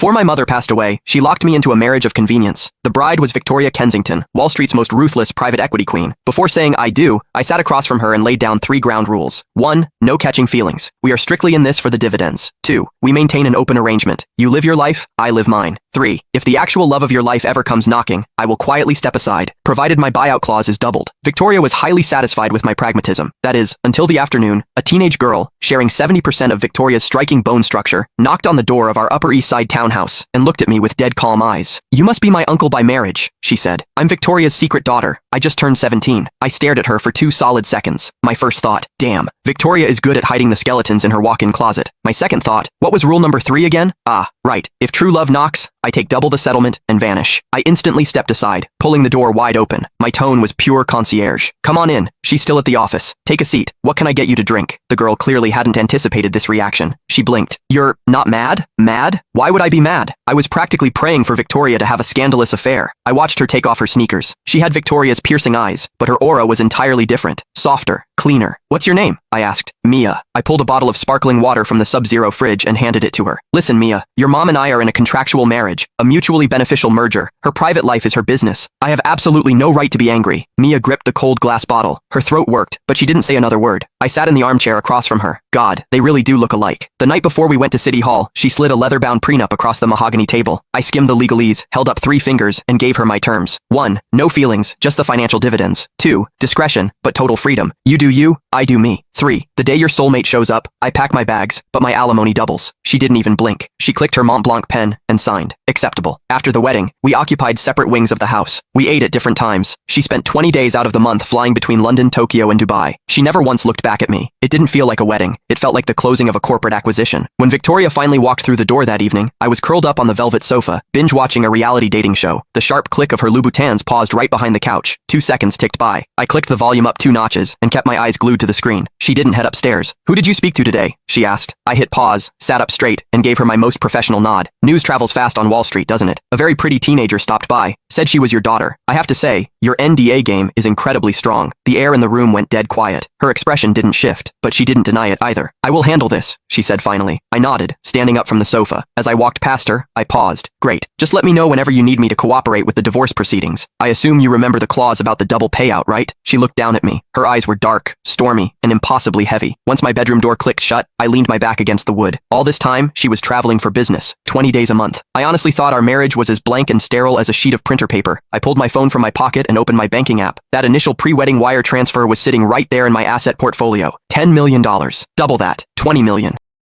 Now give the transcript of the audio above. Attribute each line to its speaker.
Speaker 1: Before my mother passed away, she locked me into a marriage of convenience. The bride was Victoria Kensington, Wall Street's most ruthless private equity queen. Before saying I do, I sat across from her and laid down 3 ground rules. 1. No catching feelings. We are strictly in this for the dividends. 2. We maintain an open arrangement. You live your life, I live mine. 3. If the actual love of your life ever comes knocking, I will quietly step aside, provided my buyout clause is doubled. Victoria was highly satisfied with my pragmatism. That is, until the afternoon, a teenage girl, sharing 70% of Victoria's striking bone structure, knocked on the door of our Upper East Side townhouse and looked at me with dead calm eyes. You must be my uncle by marriage, she said. I'm Victoria's secret daughter. I just turned 17. I stared at her for 2 solid seconds. My first thought, damn, Victoria is good at hiding the skeletons in her walk-in closet. My second thought, what was rule number 3 again? Ah, right. If true love knocks, I take double the settlement and vanish. I instantly stepped aside, pulling the door wide open. My tone was pure concierge. Come on in. She's still at the office. Take a seat. What can I get you to drink? The girl clearly hadn't anticipated this reaction. She blinked. You're not mad? Mad? Why would I be mad? I was practically praying for Victoria to have a scandalous affair. I watched her take off her sneakers. She had Victoria's piercing eyes, but her aura was entirely different. Softer. Cleaner. What's your name? I asked. Mia. I pulled a bottle of sparkling water from the Sub-Zero fridge and handed it to her. Listen, Mia, your mom and I are in a contractual marriage, a mutually beneficial merger. Her private life is her business. I have absolutely no right to be angry. Mia gripped the cold glass bottle. Her throat worked, but she didn't say another word. I sat in the armchair across from her. God, they really do look alike. The night before we went to City Hall, she slid a leather-bound prenup across the mahogany table. I skimmed the legalese, held up 3 fingers, and gave her my terms. 1. No feelings, just the financial dividends. 2. Discretion, but total freedom. You do you, I do me. 3. The day your soulmate shows up, I pack my bags, but my alimony doubles. She didn't even blink. She clicked her Mont Blanc pen and signed. Acceptable. After the wedding, we occupied separate wings of the house. We ate at different times. She spent 20 days out of the month flying between London, Tokyo, and Dubai. She never once looked back at me. It didn't feel like a wedding. It felt like the closing of a corporate acquisition. When Victoria finally walked through the door that evening, I was curled up on the velvet sofa, binge-watching a reality dating show. The sharp click of her Louboutins paused right behind the couch. 2 seconds ticked by. I clicked the volume up 2 notches and kept my eyes glued to the screen. She didn't head upstairs. Who did you speak to today? She asked. I hit pause, sat up straight, and gave her my most professional nod. News travels fast on Wall Street, doesn't it? A very pretty teenager stopped by. Said she was your daughter. I have to say, your NDA game is incredibly strong. The air in the room went dead quiet. Her expression didn't shift, but she didn't deny it either. I will handle this, she said finally. I nodded, standing up from the sofa. As I walked past her, I paused. Great. Just let me know whenever you need me to cooperate with the divorce proceedings. I assume you remember the clause about the double payout, right? She looked down at me. Her eyes were dark, stormy, and impossibly heavy. Once my bedroom door clicked shut, I leaned my back against the wood. All this time, she was traveling for business, 20 days a month. I honestly thought our marriage was as blank and sterile as a sheet of printer paper. I pulled my phone from my pocket and opened my banking app. That initial pre-wedding wire transfer was sitting right there in my asset portfolio. $10 million. Double that. $20 million.